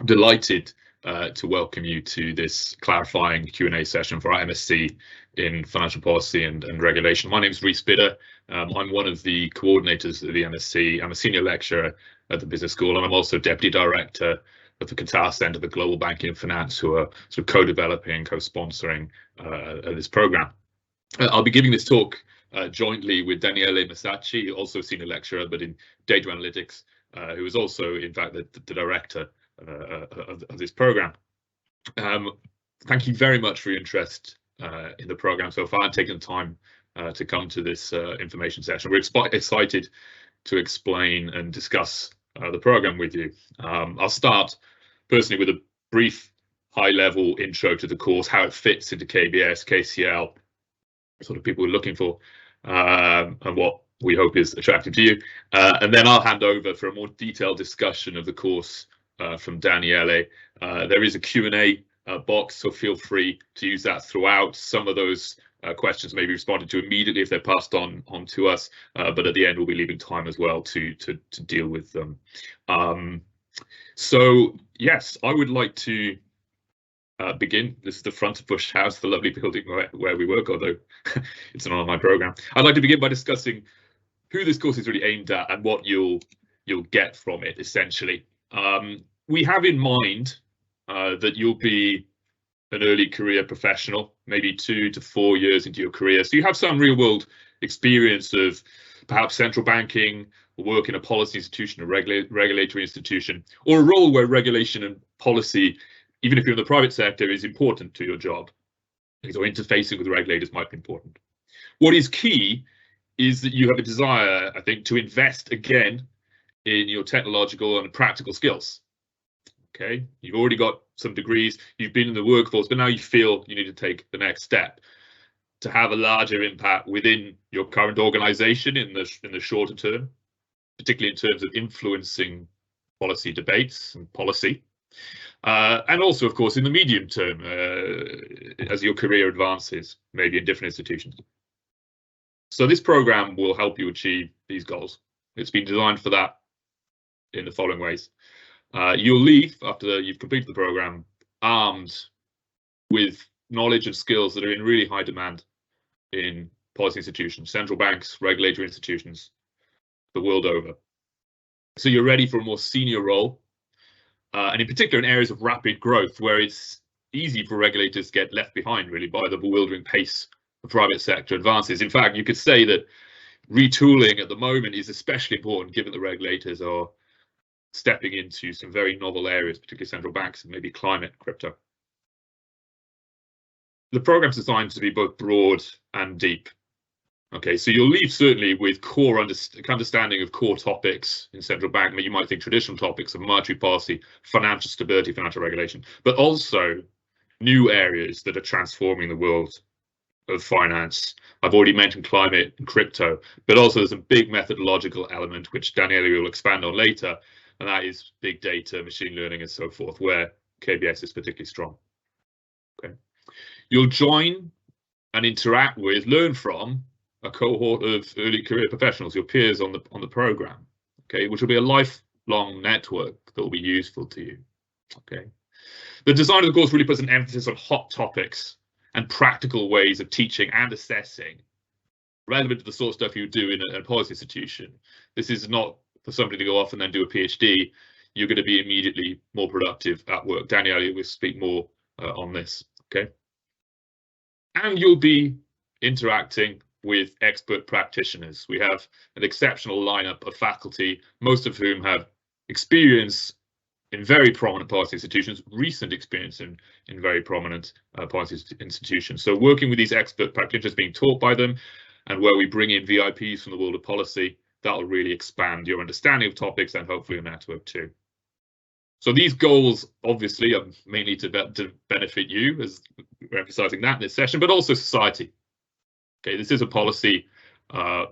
I'm delighted to welcome you to this clarifying Q&A session for our MSc in Financial Policy and Regulation. My name is Rhys Bidder. I'm one of the coordinators of the MSc. I'm a senior lecturer at the Business School, and I'm also Deputy Director of the Qatar Centre for Global Banking and Finance, who are sort of co-developing and co-sponsoring this programme. I'll be giving this talk jointly with Daniele Masacci, also a senior lecturer, but in data analytics, who is also, in fact, the director of this program. Thank you very much for your interest in the program so far and taking the time to come to this information session. We're excited to explain and discuss the program with you. I'll start personally with a brief high-level intro to the course, how it fits into KBS, KCL, sort of people we're looking for, and what we hope is attractive to you. And then I'll hand over for a more detailed discussion of the course from Daniele. There is a Q&A box, so feel free to use that throughout. Some of those questions may be responded to immediately if they're passed on to us, but at the end we'll be leaving time as well to deal with them. So yes, I would like to begin. This is the front of Bush House, the lovely building where we work, although it's not on my program. I'd like to begin by discussing who this course is really aimed at and what you'll get from it, essentially. We have in mind that you'll be an early career professional, maybe 2 to 4 years into your career. So you have some real world experience of perhaps central banking, or work in a policy institution, a regulatory institution, or a role where regulation and policy, even if you're in the private sector, is important to your job. So interfacing with regulators might be important. What is key is that you have a desire, I think, to invest again in your technological and practical skills. Okay, you've already got some degrees, you've been in the workforce, but now you feel you need to take the next step to have a larger impact within your current organization in the shorter term, particularly in terms of influencing policy debates and policy. And also, of course, in the medium term, as your career advances, maybe in different institutions. So this program will help you achieve these goals. It's been designed for that in the following ways. You'll leave after you've completed the program armed with knowledge and skills that are in really high demand in policy institutions, central banks, regulatory institutions, the world over. So you're ready for a more senior role, and in particular in areas of rapid growth where it's easy for regulators to get left behind really by the bewildering pace of private sector advances. In fact, you could say that retooling at the moment is especially important given the regulators are stepping into some very novel areas, particularly central banks and maybe climate, crypto. The program's designed to be both broad and deep. Okay, so you'll leave certainly with core understanding of core topics in central bank. You might think traditional topics of monetary policy, financial stability, financial regulation, but also new areas that are transforming the world of finance. I've already mentioned climate and crypto, but also there's a big methodological element which Daniele will expand on later, and that is big data, machine learning, and so forth, where KBS is particularly strong. Okay, you'll join and interact with, learn from a cohort of early career professionals, your peers on the program. Okay, which will be a lifelong network that will be useful to you. Okay, the design of the course really puts an emphasis on hot topics and practical ways of teaching and assessing, relevant to the sort of stuff you do in a policy institution. This is not for somebody to go off and then do a PhD. You're going to be immediately more productive at work. Daniele will speak more on this. Okay, and you'll be interacting with expert practitioners. We have an exceptional lineup of faculty, most of whom have experience in very prominent policy institutions, recent experience in very prominent policy institutions. So working with these expert practitioners, being taught by them, and where we bring in VIPs from the world of policy, that'll really expand your understanding of topics and hopefully your network too. So these goals obviously are mainly to benefit you, as we're emphasizing that in this session, but also society. Okay, this is a policy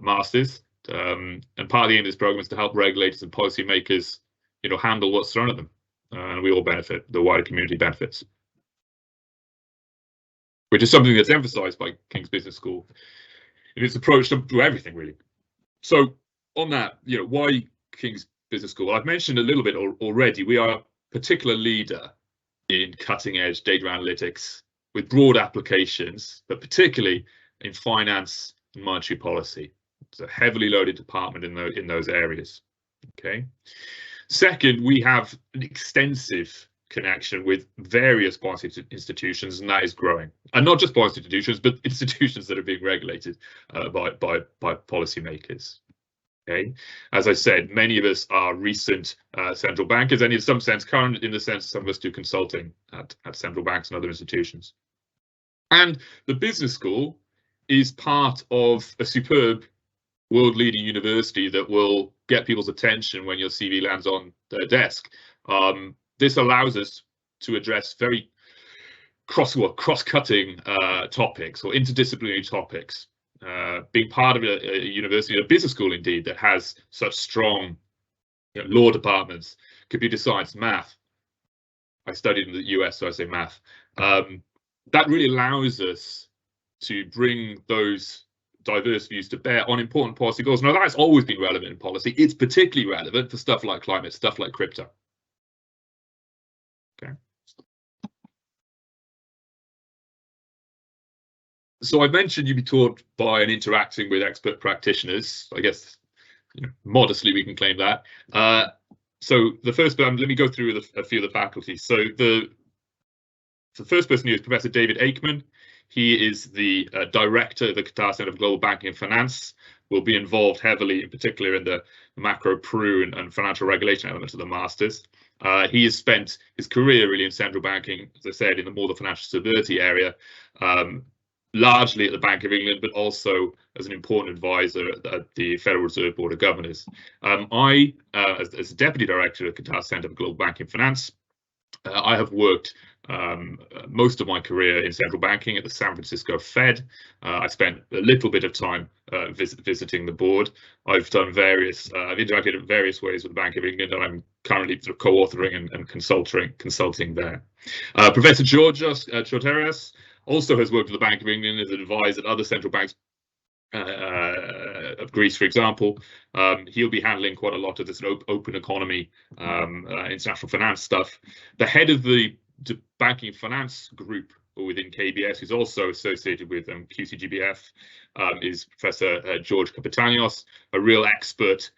masters, and part of the aim of this program is to help regulators and policymakers, handle what's thrown at them, and we all benefit. The wider community benefits, which is something that's emphasised by King's Business School in its approach to everything, really. So, on that, why King's Business School? I've mentioned a little bit already. We are particular leader in cutting-edge data analytics with broad applications, but particularly in finance and monetary policy. It's a heavily loaded department in those areas. Okay. Second, we have an extensive connection with various policy institutions, and that is growing. And not just policy institutions, but institutions that are being regulated by policymakers. Okay, as I said, many of us are recent central bankers, and in some sense current, in the sense some of us do consulting at central banks and other institutions. And the business school is part of a superb world-leading university that will get people's attention when your CV lands on their desk. This allows us to address very cross-cutting topics or interdisciplinary topics. Being part of a university, a business school indeed, that has such strong law departments, computer science, math. I studied in the US, so I say math. That really allows us to bring those diverse views to bear on important policy goals. Now, that's always been relevant in policy. It's particularly relevant for stuff like climate, stuff like crypto. Okay. So I mentioned you'd be taught by and interacting with expert practitioners. I guess, modestly we can claim that. So the first, let me go through a few of the faculties. So the first person here is Professor David Aikman. He is the director of the Qatar Center of Global Banking and Finance. Will be involved heavily, in particular, in the macro PRU and financial regulation elements of the masters. He has spent his career really in central banking, as I said, in the more the financial stability area, largely at the Bank of England, but also as an important advisor at the Federal Reserve Board of Governors. I, as Deputy Director of the Qatar Center for Global Banking and Finance, I have worked most of my career in central banking at the San Francisco Fed. I spent a little bit of time visiting the board. I've done I've interacted in various ways with the Bank of England, and I'm currently sort of co-authoring and consulting there. Professor Georgios Choteras also has worked with the Bank of England as an advisor at other central banks of Greece, for example. He'll be handling quite a lot of this open economy, international finance stuff. The head of the banking and finance group within KBS, who's also associated with QCGBF, is Professor George Kapitanios, a real expert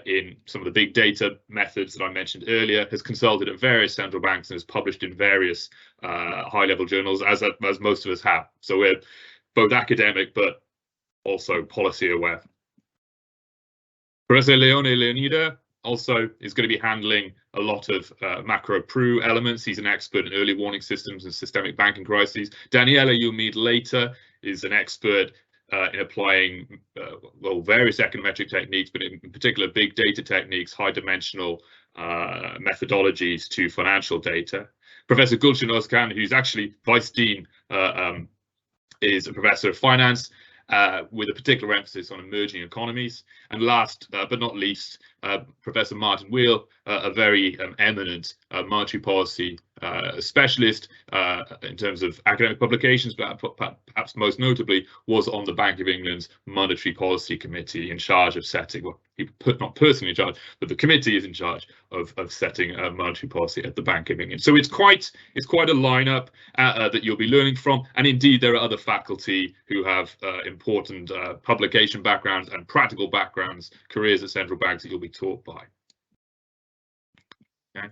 in some of the big data methods that I mentioned earlier, has consulted at various central banks and has published in various high-level journals, as most of us have. So we're both academic, but also policy aware. Professor Leone Leonida also is going to be handling a lot of macro PRU elements. He's an expert in early warning systems and systemic banking crises. Daniela, you'll meet later, is an expert in applying various econometric techniques, but in particular big data techniques, high dimensional methodologies to financial data. Professor Gulshan Özkan, who's actually Vice Dean, is a professor of finance, with a particular emphasis on emerging economies. And last but not least, Professor Martin Wheel, a very eminent monetary policy specialist in terms of academic publications, but perhaps most notably was on the Bank of England's Monetary Policy Committee, in charge of setting, well, not personally in charge, but the committee is in charge of setting monetary policy at the Bank of England. So it's quite a lineup that you'll be learning from, and indeed there are other faculty who have important publication backgrounds and practical backgrounds, careers at central banks that you'll be taught by. Okay.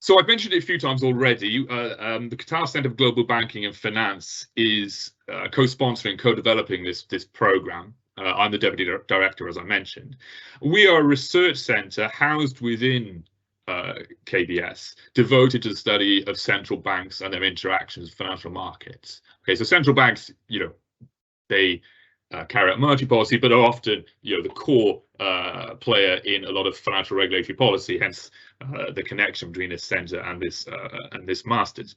So I've mentioned it a few times already. The Qatar Center for Global Banking and Finance is co-sponsoring, co-developing this program. I'm the deputy director, as I mentioned. We are a research center housed within KBS, devoted to the study of central banks and their interactions with financial markets. Okay, so central banks, they carry out monetary policy, but are often, the core player in a lot of financial regulatory policy. Hence, the connection between this centre and this masters.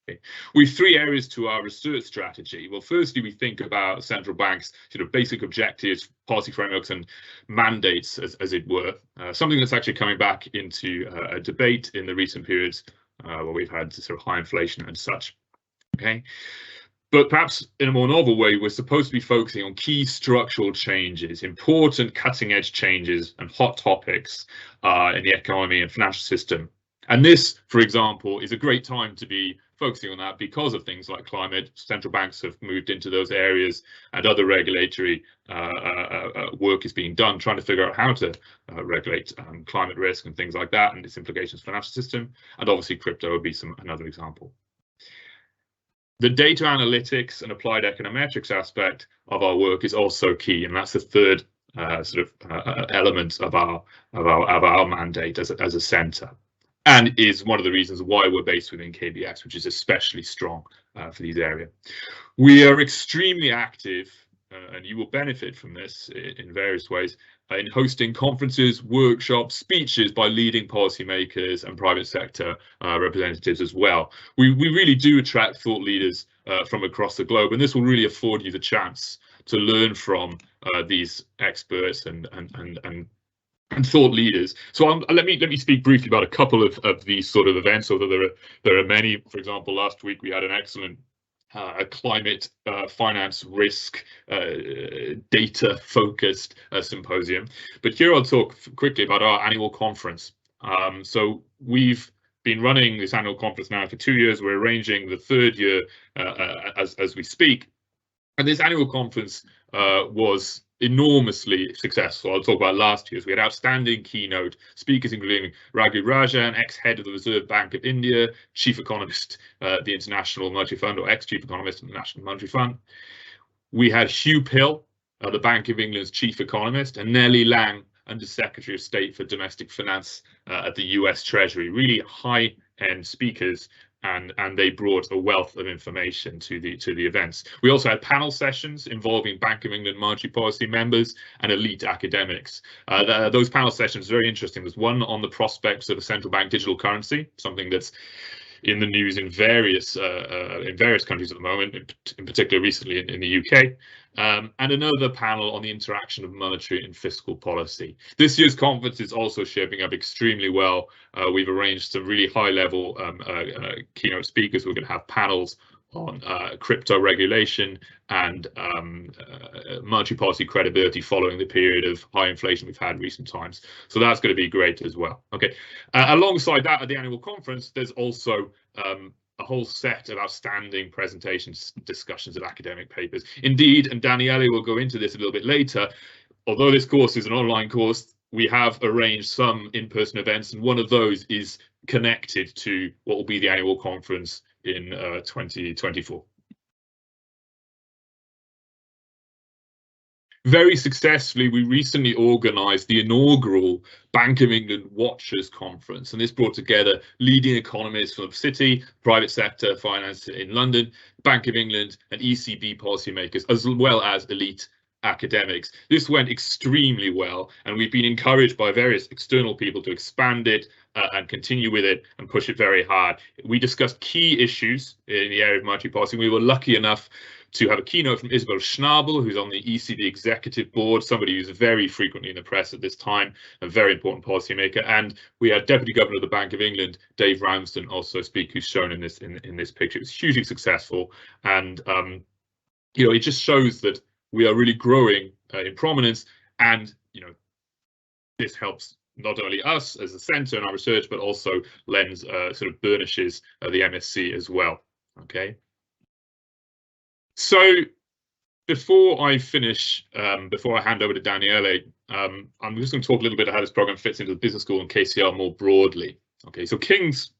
Okay. We have three areas to our research strategy. Well, firstly, we think about central banks' basic objectives, policy frameworks, and mandates, as it were. Something that's actually coming back into a debate in the recent periods where we've had sort of high inflation and such. Okay. But perhaps in a more novel way, we're supposed to be focusing on key structural changes, important cutting-edge changes and hot topics in the economy and financial system. And this, for example, is a great time to be focusing on that because of things like climate. Central banks have moved into those areas, and other regulatory work is being done trying to figure out how to regulate climate risk and things like that and its implications for the financial system. And obviously crypto would be another example. The data analytics and applied econometrics aspect of our work is also key, and that's the third element of our mandate as a centre, and is one of the reasons why we're based within KBS, which is especially strong for these areas. We are extremely active, and you will benefit from this in various ways, in hosting conferences, workshops, speeches by leading policymakers and private sector representatives as well. We really do attract thought leaders from across the globe, and this will really afford you the chance to learn from these experts and thought leaders. So let me speak briefly about a couple of these sort of events, although there are many. For example, last week we had an excellent climate finance risk data focused symposium. But here I'll talk quickly about our annual conference. So we've been running this annual conference now for 2 years. We're arranging the third year as we speak. And this annual conference was enormously successful. I'll talk about last year's. We had outstanding keynote speakers, including Raghu Rajan, ex-head of the Reserve Bank of India, chief economist at the International Monetary Fund, or ex-chief economist of the National Monetary Fund. We had Hugh Pill, the Bank of England's chief economist, and Nellie Lang, Under Secretary of State for Domestic Finance at the US Treasury. Really high-end speakers. And they brought a wealth of information to the events. We also had panel sessions involving Bank of England monetary policy members and elite academics. Those panel sessions are very interesting. There's one on the prospects of a central bank digital currency, something that's in the news in various countries at the moment, in particular recently in the UK, and another panel on the interaction of monetary and fiscal policy. This year's conference is also shaping up extremely well. We've arranged some really high-level keynote speakers. We're going to have panels on crypto regulation and monetary policy credibility following the period of high inflation we've had in recent times. So that's going to be great as well. Okay, alongside that, at the annual conference, there's also a whole set of outstanding presentations, discussions of academic papers. Indeed, and Daniele will go into this a little bit later, although this course is an online course, we have arranged some in-person events, and one of those is connected to what will be the annual conference in 2024. Very successfully, we recently organised the inaugural Bank of England Watchers Conference, and this brought together leading economists from the city, private sector, finance in London, Bank of England and ECB policymakers, as well as elite academics. This went extremely well, and we've been encouraged by various external people to expand it and continue with it and push it very hard. We discussed key issues in the area of monetary policy. We were lucky enough to have a keynote from Isabel Schnabel, who's on the ECB executive board, somebody who's very frequently in the press at this time, a very important policymaker. And we had Deputy Governor of the Bank of England, Dave Ramsden, also speak, who's shown in this picture. It was hugely successful, and it just shows that we are really growing in prominence, and this helps not only us as a centre and our research, but also lends sort of burnishes the MSc as well. Okay. So before I finish, before I hand over to Daniele, I'm just going to talk a little bit about how this programme fits into the business school and KCL more broadly. Okay, so King's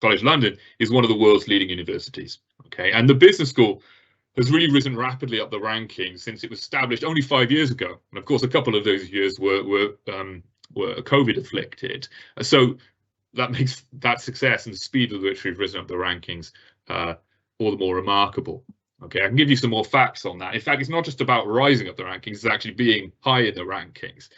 College London is one of the world's leading universities. Okay, and the business school has really risen rapidly up the rankings since it was established only 5 years ago. And of course, a couple of those years were COVID afflicted. So that makes that success and the speed with which we've risen up the rankings all the more remarkable. Okay, I can give you some more facts on that. In fact, it's not just about rising up the rankings, it's actually being high in the rankings.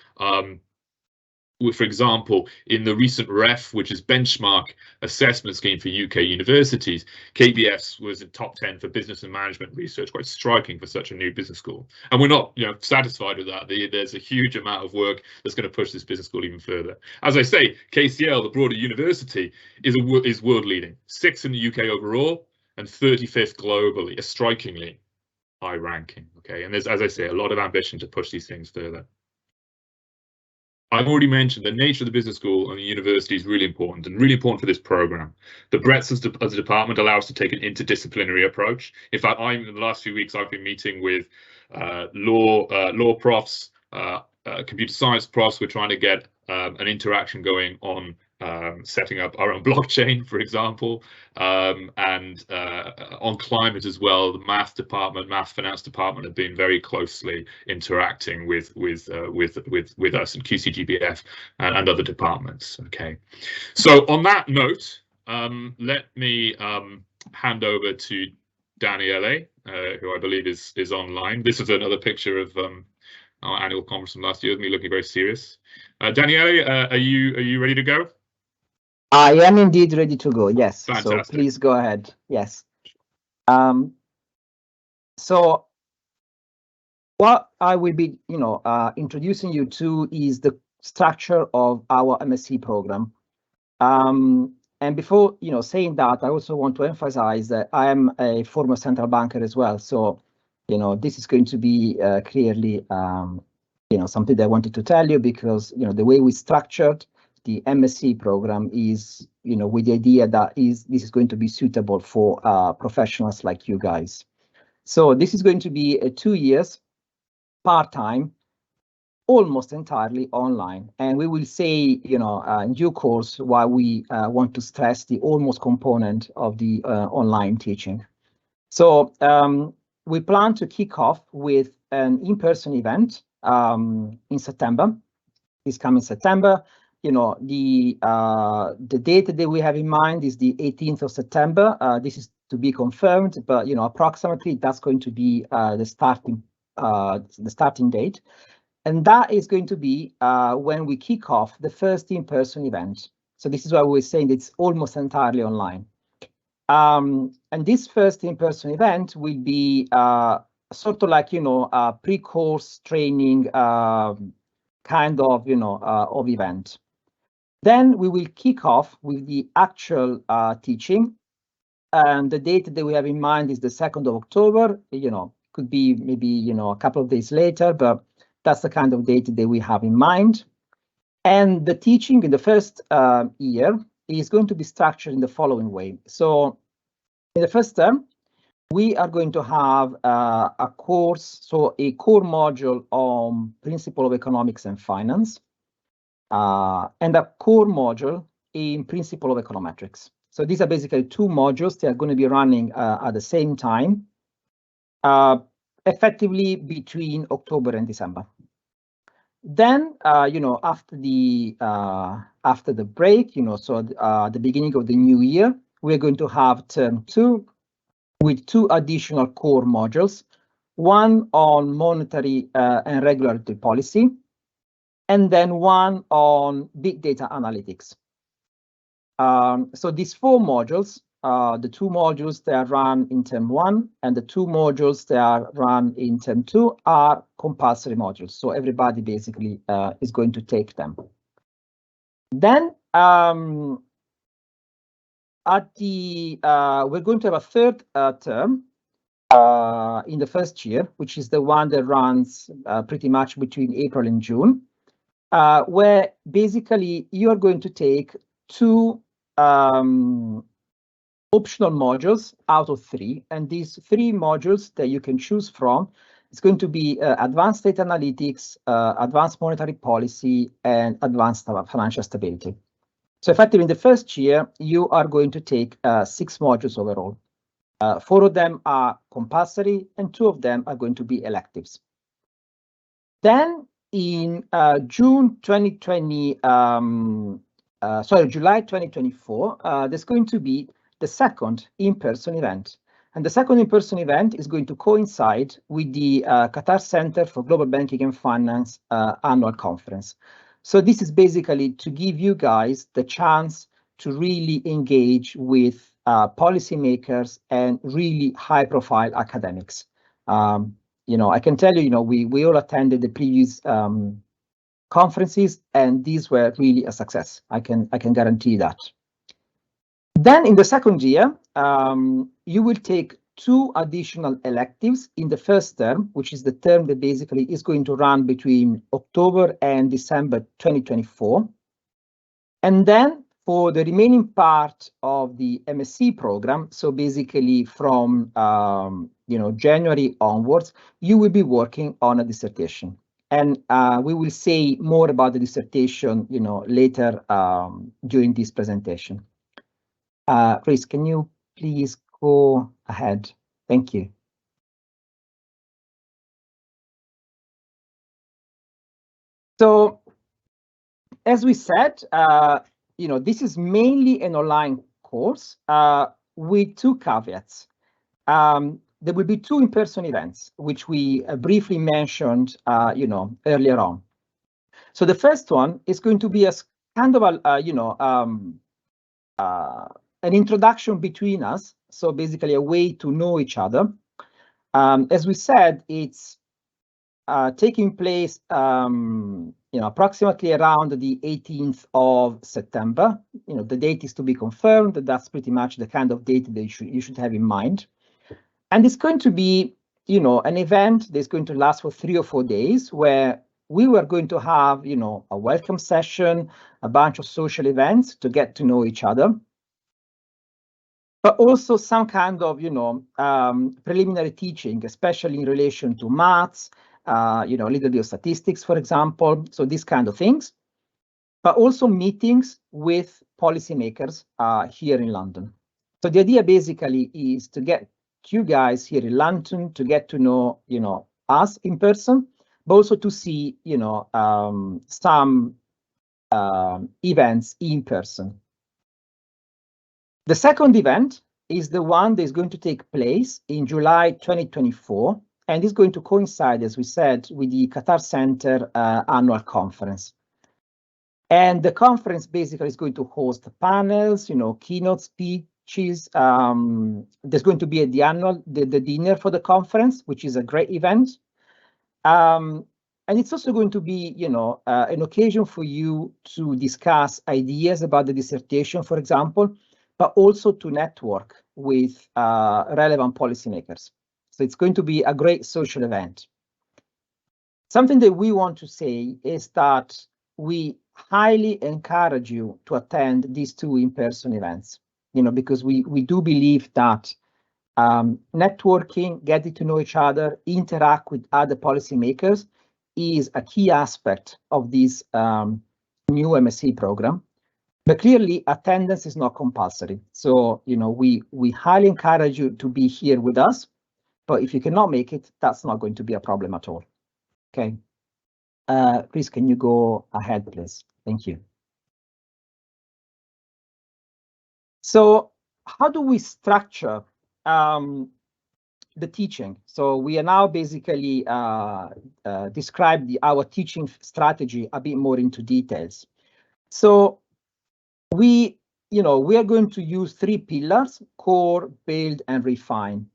For example, in the recent REF, which is benchmark assessment scheme for UK universities, KBS was in top 10 for business and management research, quite striking for such a new business school. And we're not satisfied with that. There's a huge amount of work that's going to push this business school even further. As I say, KCL, the broader university, is world leading, 6th in the UK overall, and 35th globally, a strikingly high ranking. Okay, and there's, as I say, a lot of ambition to push these things further. I've already mentioned the nature of the business school and the university is really important, and really important for this program. The breadth as a department allows us to take an interdisciplinary approach. In fact, in the last few weeks, I've been meeting with law profs, computer science profs. We're trying to get an interaction going on setting up our own blockchain, for example, and on climate as well. The math finance department have been very closely interacting with us and QCGBF and other departments. Okay, so on that note, let me hand over to Daniele, who I believe is online. This is another picture of our annual conference from last year, with me looking very serious. Daniele, are you ready to go? I am indeed ready to go. Yes. Fantastic. So please go ahead. Yes. So what I will be, introducing you to is the structure of our MSc program. And before, saying that, I also want to emphasize that I am a former central banker as well. So, this is going to be clearly, something that I wanted to tell you, because, the way we structured the MSc program is, with the idea that this is going to be suitable for professionals like you guys. So this is going to be 2 years, part-time, almost entirely online. And we will say, in due course, why we want to stress the almost component of the online teaching. So we plan to kick off with an in-person event in September, this coming September. The date that we have in mind is the 18th of September. This is to be confirmed, but approximately that's going to be the starting date, and that is going to be when we kick off the first in-person event. So this is why we're saying it's almost entirely online. And this first in-person event will be sort of like a pre-course training kind of of event. Then we will kick off with the actual teaching, and the date that we have in mind is the 2nd of October. Could be maybe a couple of days later, but that's the kind of date that we have in mind. And the teaching in the first year is going to be structured in the following way. So in the first term, we are going to have a course, so a core module on principle of economics and finance, and a core module in principle of econometrics. So these are basically 2 modules that are going to be running at the same time, effectively between October and December. Then, after the break, so the beginning of the new year, we're going to have term 2 with 2 additional core modules, one on monetary and regulatory policy, and then one on big data analytics. So these 4 modules, the 2 modules that are run in term 1 and the 2 modules that are run in term 2 are compulsory modules. So everybody basically is going to take them. Then we're going to have a 3rd term in the first year, which is the one that runs pretty much between April and June, where basically you are going to take 2 optional modules out of 3, and these 3 modules that you can choose from is going to be advanced data analytics, advanced monetary policy, and advanced financial stability. So effectively, in the first year, you are going to take 6 modules overall. 4 of them are compulsory, and 2 of them are going to be electives. Then in July 2024, there's going to be the second in-person event. And the second in-person event is going to coincide with the Qatar Center for Global Banking and Finance annual conference. So this is basically to give you guys the chance to really engage with policymakers and really high-profile academics. I can tell you, we all attended the previous conferences, and these were really a success. I can guarantee that. Then in the second year, you will take 2 additional electives in the first term, which is the term that basically is going to run between October and December 2024. And then for the remaining part of the MSc program, so basically from January onwards, you will be working on a dissertation. And we will say more about the dissertation, later during this presentation. Chris, can you please go ahead? Thank you. So, as we said, this is mainly an online course with 2 caveats. There will be 2 in-person events, which we briefly mentioned, earlier on. So the first one is going to be a kind of an introduction between us. So basically a way to know each other. As we said, it's taking place, approximately around the 18th of September. The date is to be confirmed. That's pretty much the kind of date that you should have in mind. And it's going to be, an event that's going to last for 3 or 4 days, where we were going to have, a welcome session, a bunch of social events to get to know each other, but also some kind of, preliminary teaching, especially in relation to maths, a little bit of statistics, for example. So these kind of things, but also meetings with policymakers here in London. So the idea basically is to get you guys here in London to get to know, us in person, but also to see, some events in person. The second event is the one that is going to take place in July 2024, and is going to coincide, as we said, with the Qatar Center annual conference. And the conference basically is going to host panels, keynote speeches. There's going to be at the dinner for the conference, which is a great event. And it's also going to be, an occasion for you to discuss ideas about the dissertation, for example, but also to network with relevant policymakers. So it's going to be a great social event. Something that we want to say is that we highly encourage you to attend these 2 in-person events, because we do believe that networking, getting to know each other, interact with other policymakers is a key aspect of this new MSc program. But clearly, attendance is not compulsory. So, we highly encourage you to be here with us. But if you cannot make it, that's not going to be a problem at all. Okay. Chris, can you go ahead, please? Thank you. So how do we structure the teaching? So we are now basically describe our teaching strategy a bit more into details. So we are going to use 3 pillars: core, build, and refine.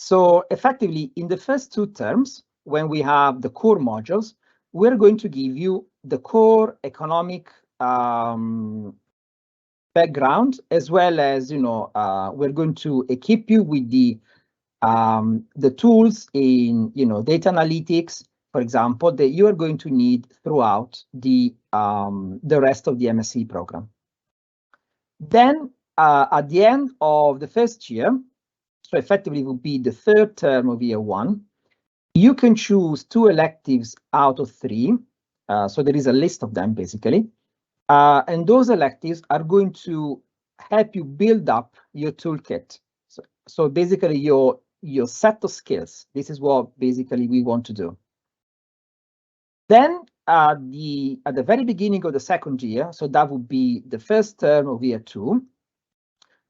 So effectively, in the first 2 terms, when we have the core modules, we're going to give you the core economic background, as well as, we're going to equip you with the tools in, data analytics, for example, that you are going to need throughout the rest of the MSc program. Then at the end of the first year, so effectively it will be the 3rd term of year 1, you can choose 2 electives out of 3. So there is a list of them basically. And those electives are going to help you build up your toolkit. So basically your set of skills. This is what basically we want to do. Then at the very beginning of the 2nd year, so that would be the 1st term of year 2,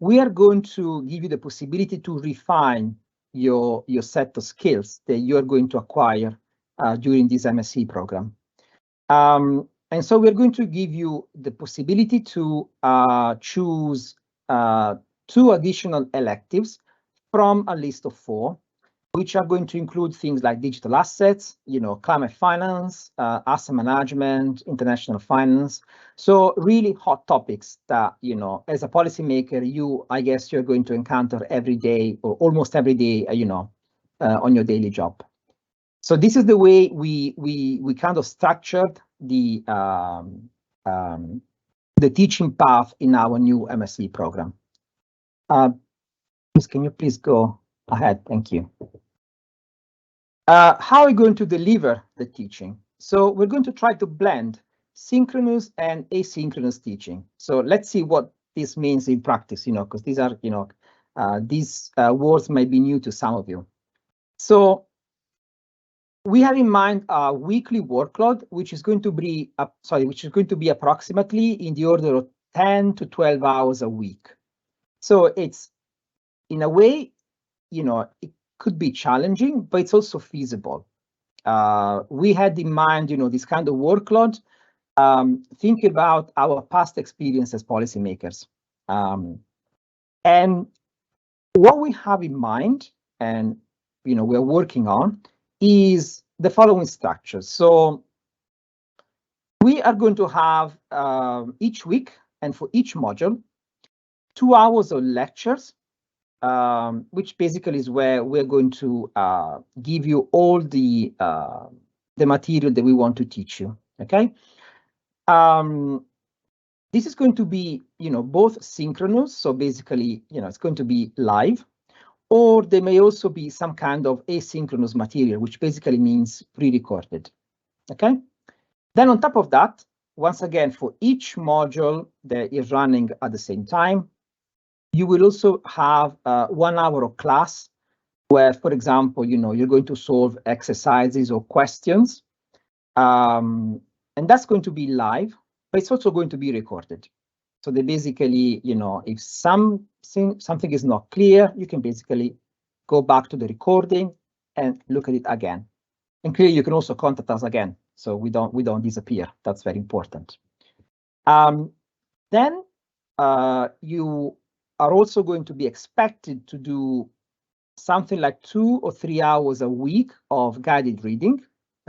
we are going to give you the possibility to refine your set of skills that you are going to acquire during this MSc program. And so we're going to give you the possibility to choose 2 additional electives from a list of 4, which are going to include things like digital assets, climate finance, asset management, international finance. So really hot topics that, as a policymaker, I guess you're going to encounter every day or almost every day, on your daily job. So this is the way we kind of structured the teaching path in our new MSc program. Can you please go ahead? Thank you. How are we going to deliver the teaching? So we're going to try to blend synchronous and asynchronous teaching. So let's see what this means in practice, because these are, these words may be new to some of you. So we have in mind a weekly workload, which is going to be, approximately in the order of 10 to 12 hours a week. So it's, in a way, it could be challenging, but it's also feasible. We had in mind, this kind of workload. Think about our past experience as policymakers. And what we have in mind, and we're working on, is the following structure. So we are going to have each week, and for each module, 2 hours of lectures, which basically is where we're going to give you all the material that we want to teach you. Okay. This is going to be, both synchronous, so basically, it's going to be live, or there may also be some kind of asynchronous material, which basically means pre-recorded. Okay. Then on top of that, once again, for each module that is running at the same time, you will also have 1 hour of class where, for example, you're going to solve exercises or questions. And that's going to be live, but it's also going to be recorded. So they basically, if something is not clear, you can basically go back to the recording and look at it again. And clearly, you can also contact us again, so we don't disappear. That's very important. Then you are also going to be expected to do something like 2 or 3 hours a week of guided reading,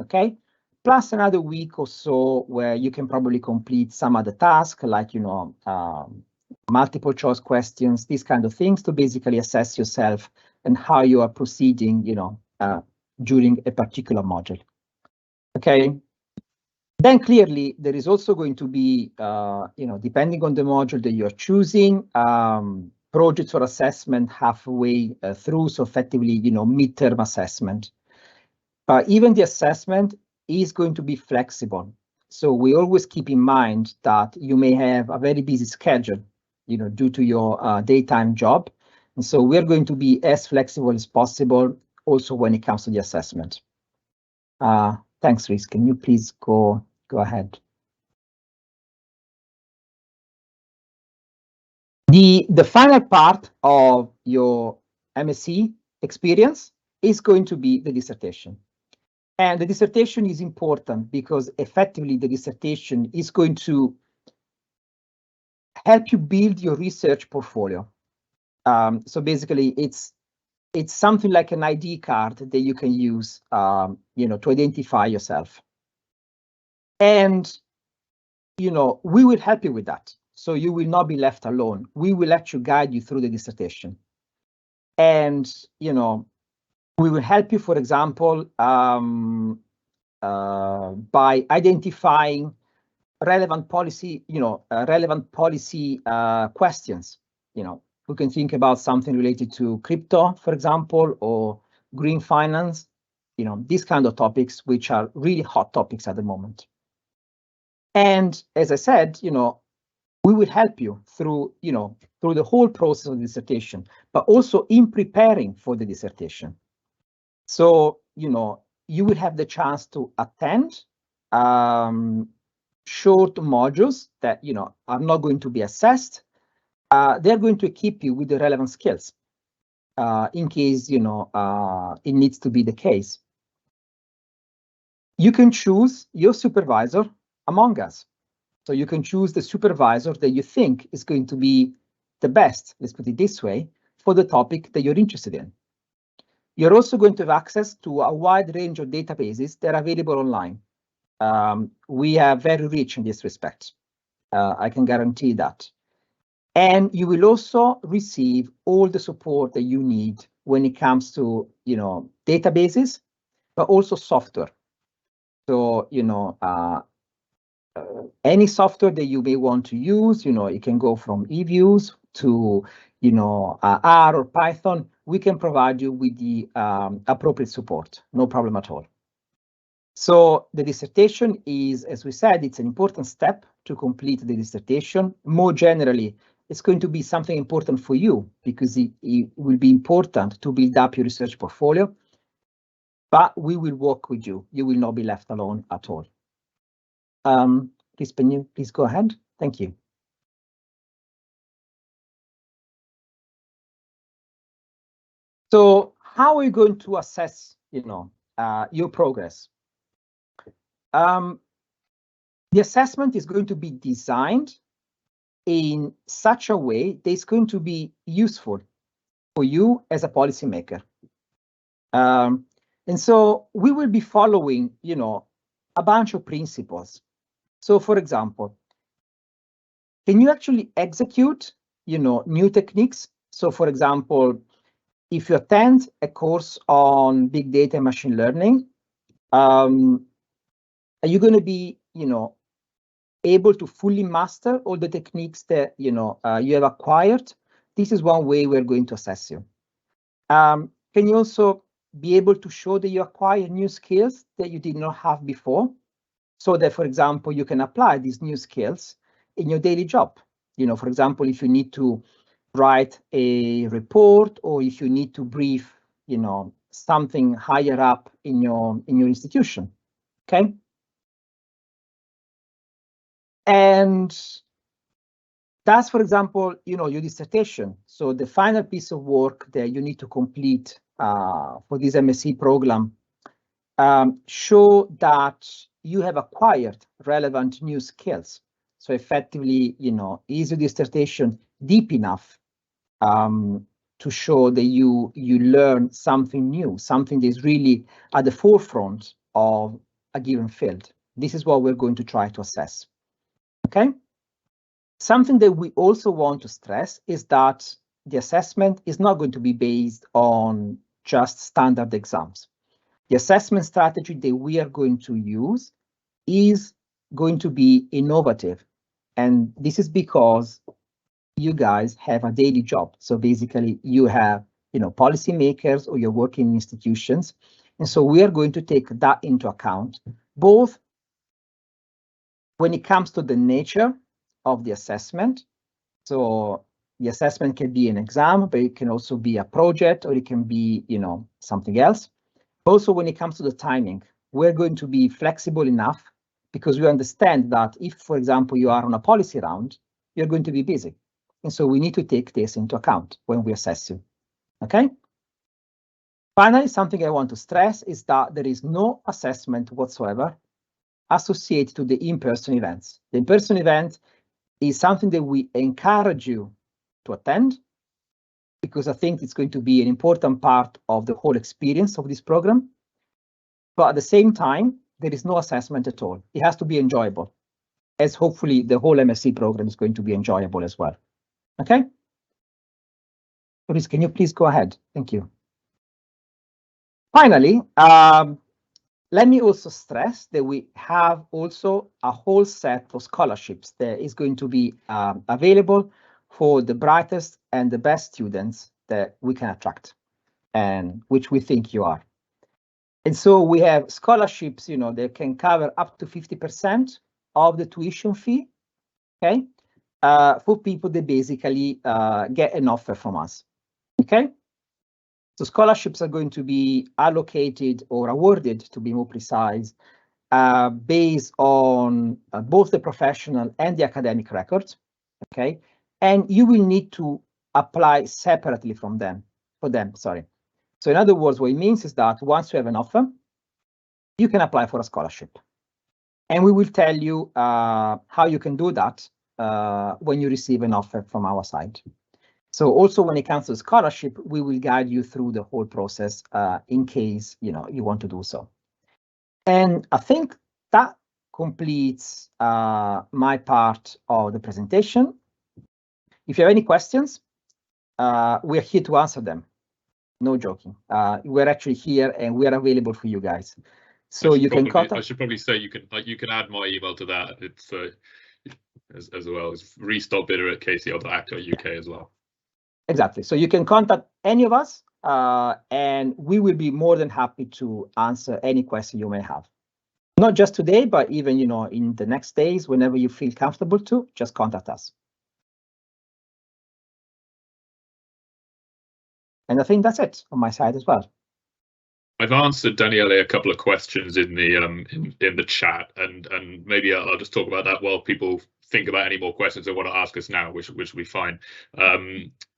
okay? Plus another week or so where you can probably complete some other task, like, multiple choice questions, these kind of things, to basically assess yourself and how you are proceeding, during a particular module. Okay. Then clearly there is also going to be, depending on the module that you're choosing, projects or assessment halfway through, so effectively, midterm assessment. Even the assessment is going to be flexible. So we always keep in mind that you may have a very busy schedule, due to your daytime job. And so we're going to be as flexible as possible also when it comes to the assessment. Thanks, Rhys. Can you please go ahead? The final part of your MSc experience is going to be the dissertation. And the dissertation is important because effectively the dissertation is going to help you build your research portfolio. So basically it's something like an ID card that you can use, to identify yourself. And, we will help you with that. So you will not be left alone. We will actually guide you through the dissertation. And, we will help you, for example, by identifying relevant policy, questions. We can think about something related to crypto, for example, or green finance, these kind of topics, which are really hot topics at the moment. And as I said, we will help you through, through the whole process of the dissertation, but also in preparing for the dissertation. So, you will have the chance to attend short modules that, are not going to be assessed. They're going to equip you with the relevant skills in case, it needs to be the case. You can choose your supervisor among us. So you can choose the supervisor that you think is going to be the best, let's put it this way, for the topic that you're interested in. You're also going to have access to a wide range of databases that are available online. We are very rich in this respect. I can guarantee that. And you will also receive all the support that you need when it comes to, databases, but also software. So, any software that you may want to use, it can go from eViews to, R or Python. We can provide you with the appropriate support, no problem at all. So the dissertation is, as we said, it's an important step to complete the dissertation. More generally, it's going to be something important for you because it will be important to build up your research portfolio, but we will work with you. You will not be left alone at all. Please go ahead. Thank you. So how are you going to assess, your progress? The assessment is going to be designed in such a way that it's going to be useful for you as a policymaker. And so we will be following, a bunch of principles. So for example, can you actually execute, new techniques? So for example, if you attend a course on big data and machine learning, are you going to be, able to fully master all the techniques that, you have acquired? This is one way we're going to assess you. Can you also be able to show that you acquire new skills that you did not have before? So that, for example, you can apply these new skills in your daily job. For example, if you need to write a report or if you need to brief, something higher up in your institution, okay? And that's, for example, your dissertation. So the final piece of work that you need to complete for this MSc program show that you have acquired relevant new skills. So effectively, is your dissertation deep enough to show that you learn something new, something that is really at the forefront of a given field? This is what we're going to try to assess. Okay. Something that we also want to stress is that the assessment is not going to be based on just standard exams. The assessment strategy that we are going to use is going to be innovative. And this is because you guys have a daily job. So basically you have, policymakers or you're working in institutions. And so we are going to take that into account, both when it comes to the nature of the assessment. So the assessment can be an exam, but it can also be a project or it can be, something else. Also, when it comes to the timing, we're going to be flexible enough because we understand that if, for example, you are on a policy round, you're going to be busy. And so we need to take this into account when we assess you. Okay. Finally, something I want to stress is that there is no assessment whatsoever associated to the in-person events. The in-person event is something that we encourage you to attend because I think it's going to be an important part of the whole experience of this program. But at the same time, there is no assessment at all. It has to be enjoyable, as hopefully the whole MSc program is going to be enjoyable as well. Okay? Please, can you please go ahead? Thank you. Finally, let me also stress that we have also a whole set of scholarships that is going to be available for the brightest and the best students that we can attract, and which we think you are. And so we have scholarships, that can cover up to 50% of the tuition fee, okay, for people that basically get an offer from us, okay? So scholarships are going to be allocated or awarded, to be more precise, based on both the professional and the academic records, okay? And you will need to apply separately for them. So in other words, what it means is that once you have an offer, you can apply for a scholarship. And we will tell you how you can do that when you receive an offer from our side. So also when it comes to scholarship, we will guide you through the whole process in case you want to do so. And I think that completes my part of the presentation. If you have any questions, we're here to answer them. No joking. We're actually here and we are available for you guys. So you can contact. I should probably say you can add my email to that. It's as well as restockbidder@kcl.ac.uk as well. Exactly. So you can contact any of us, and we will be more than happy to answer any question you may have. Not just today, but even in the next days, whenever you feel comfortable to, just contact us. And I think that's it on my side as well. I've answered Daniele a couple of questions in the chat, and maybe I'll just talk about that while people think about any more questions they want to ask us now, which will be fine.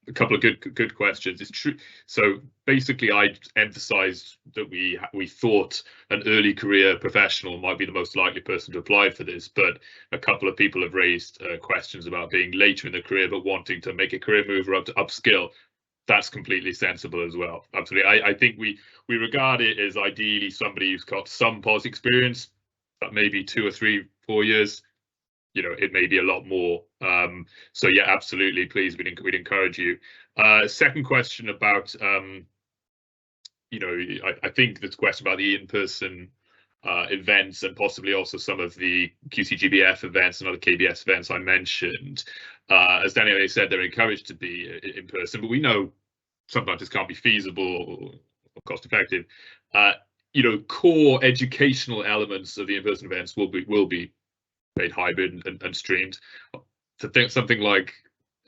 A couple of good questions. It's true. So basically, I emphasised that we thought an early career professional might be the most likely person to apply for this, but a couple of people have raised questions about being later in the career but wanting to make a career move or upskill. That's completely sensible as well. Absolutely. I think we regard it as ideally somebody who's got some policy experience, but maybe 2 or 3, 4 years. It may be a lot more. So yeah, absolutely. Please, we'd encourage you. Second question about, I think this question about the in-person events and possibly also some of the QCGBF events and other KBS events I mentioned. As Daniele said, they're encouraged to be in person, but we know sometimes this can't be feasible or cost effective. Core educational elements of the in-person events will be made hybrid and streamed. To think something like,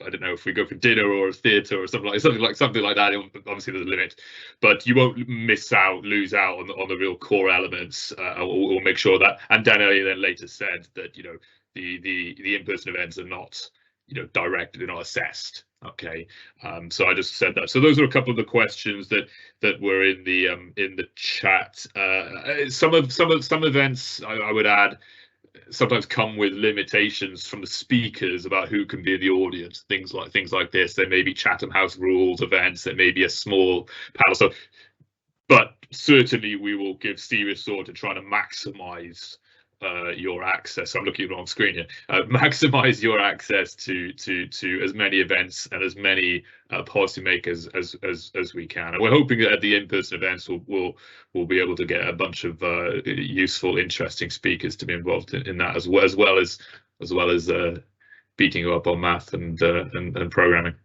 I don't know, if we go for dinner or a theatre or something like that, obviously there's a limit, but you won't lose out on the real core elements. We'll make sure that. And Daniele then later said that the in-person events are not directed, they're not assessed. Okay, so I just said that. So those are a couple of the questions that were in the chat. Some events I would add sometimes come with limitations from the speakers about who can be in the audience. Things like this. There may be Chatham House rules events. There may be a small panel. So, but certainly we will give serious thought to trying to maximise your access. I'm looking at the wrong screen here. Maximise your access to as many events and as many policymakers as we can. And we're hoping that at the in-person events we'll be able to get a bunch of useful, interesting speakers to be involved in that as well as beating you up on math and programming.